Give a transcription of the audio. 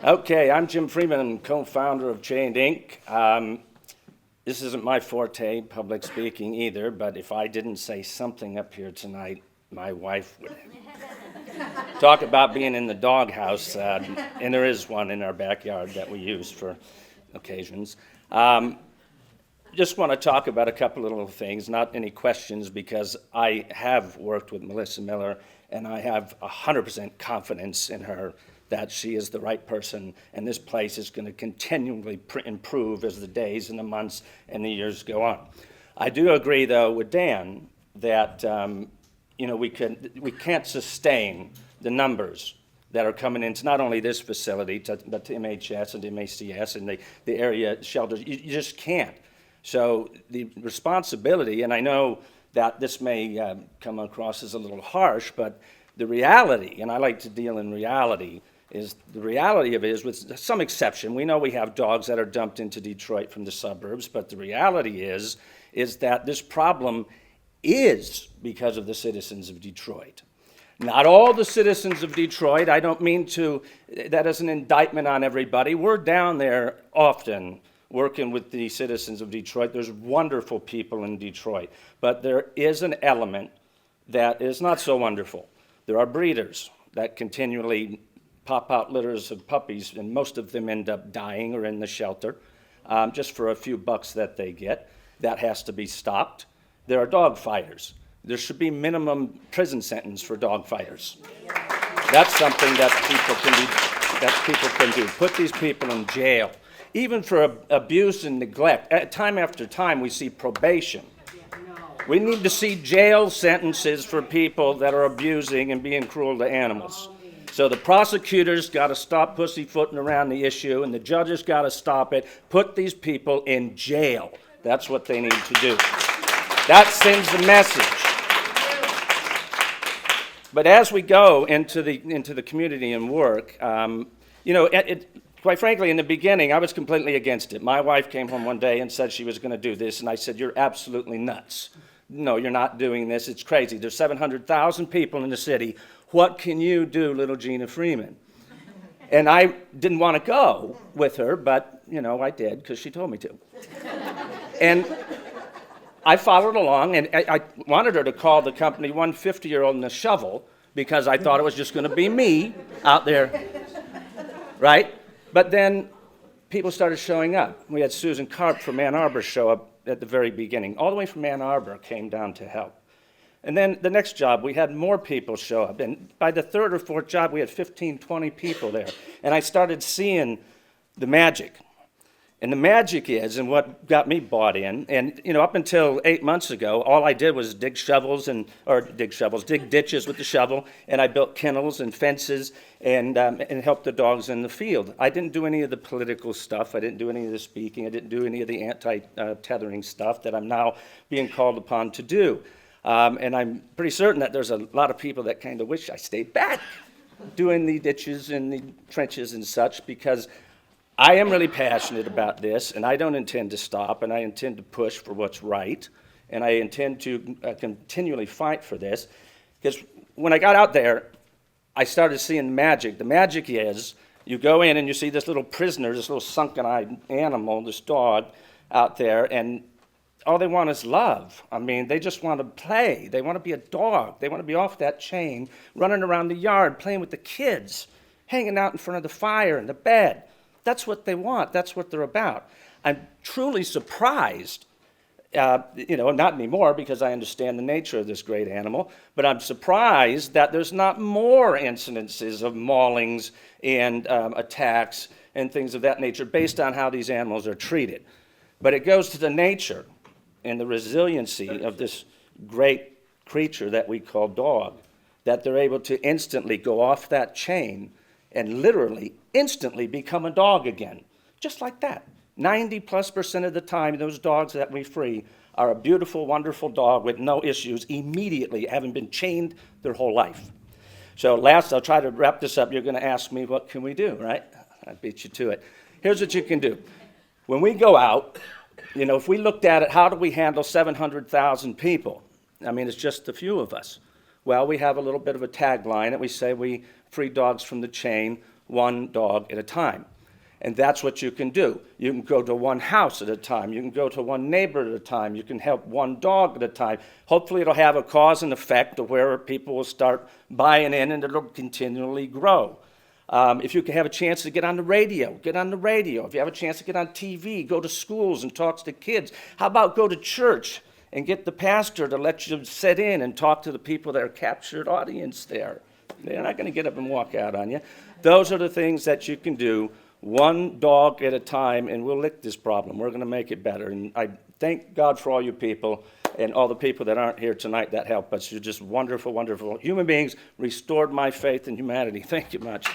Okay, I'm Jim Freeman, co-founder of C.H.A.I.N.E D, Inc. This isn't my forte, public speaking either, but if I didn't say something up here tonight, my wife would. Talk about being in the doghouse, and there is one in our backyard that we use for occasions. Just want to talk about a couple of little things, not any questions, because I have worked with Melissa Miller, and I have 100% confidence in her that she is the right person, and this place is going to continually improve as the days and the months and the years go on. I do agree, though, with Dan that we can't sustain the numbers that are coming into not only this facility, but to MHS and to MACS and the area shelters. You just can't. So the responsibility, and I know that this may come across as a little harsh, but the reality, and I like to deal in reality, is the reality of it is, with some exception, we know we have dogs that are dumped into Detroit from the suburbs, but the reality is that this problem is because of the citizens of Detroit. Not all the citizens of Detroit, I don't mean that as an indictment on everybody. We're down there often working with the citizens of Detroit. There's wonderful people in Detroit, but there is an element that is not so wonderful. There are breeders that continually pop out litters of puppies, and most of them end up dying or in the shelter just for a few bucks that they get. That has to be stopped. There are dog fighters. There should be minimum prison sentence for dog fighters. That's something that people can do. Put these people in jail, even for abuse and neglect. Time after time, we see probation. We need to see jail sentences for people that are abusing and being cruel to animals. So the prosecutors got to stop pussyfooting around the issue, and the judges got to stop it. Put these people in jail. That's what they need to do. That sends the message. But as we go into the community and work, quite frankly, in the beginning, I was completely against it. My wife came home one day and said she was going to do this, and I said, "You're absolutely nuts. No, you're not doing this. It's crazy. There's 700,000 people in the city. What can you do, little Gina Freeman?" And I didn't want to go with her, but, I did because she told me to. And I followed along, and I wanted her to call the company 150-year-old in a shovel because I thought it was just going to be me out there, right? But then people started showing up. We had Susan Karp from Ann Arbor show up at the very beginning. All the way from Ann Arbor came down to help. And then the next job, we had more people show up. And by the third or fourth job, we had 15, 20 people there. And I started seeing the magic. And the magic is, and what got me bought in, and up until 8 months ago, all I did was dig ditches with the shovel, and I built kennels and fences and helped the dogs in the field. I didn't do any of the political stuff. I didn't do any of the speaking. I didn't do any of the anti-tethering stuff that I'm now being called upon to do. And I'm pretty certain that there's a lot of people that kind of wish I stayed back doing the ditches and the trenches and such, because I am really passionate about this, and I don't intend to stop, and I intend to push for what's right, and I intend to continually fight for this, because when I got out there, I started seeing the magic. The magic is you go in and you see this little prisoner, this little sunken-eyed animal, this dog out there, and all they want is love. I mean, they just want to play. They want to be a dog. They want to be off that chain, running around the yard, playing with the kids, hanging out in front of the fire and the bed. That's what they want. That's what they're about. I'm truly surprised, not anymore because I understand the nature of this great animal, but I'm surprised that there's not more incidences of maulings and attacks and things of that nature based on how these animals are treated. But it goes to the nature and the resiliency of this great creature that we call dog, that they're able to instantly go off that chain and literally instantly become a dog again, just like that. 90+% of the time, those dogs that we free are a beautiful, wonderful dog with no issues immediately, having been chained their whole life. So last, I'll try to wrap this up. You're going to ask me, what can we do, right? I beat you to it. Here's what you can do. When we go out, if we looked at it, how do we handle 700,000 people? I mean, it's just a few of us. Well, we have a little bit of a tagline that we say we free dogs from the chain, one dog at a time. And that's what you can do. You can go to one house at a time. You can go to one neighbor at a time. You can help one dog at a time. Hopefully it'll have a cause and effect of where people will start buying in and it'll continually grow. If you can have a chance to get on the radio, get on the radio. If you have a chance to get on TV, go to schools and talk to the kids. How about go to church and get the pastor to let you sit in and talk to the people that are captured audience there? They're not going to get up and walk out on you. Those are the things that you can do, one dog at a time, and we'll lick this problem. We're going to make it better. And I thank God for all you people and all the people that aren't here tonight that help us. You're just wonderful, wonderful human beings, restored my faith in humanity. Thank you much.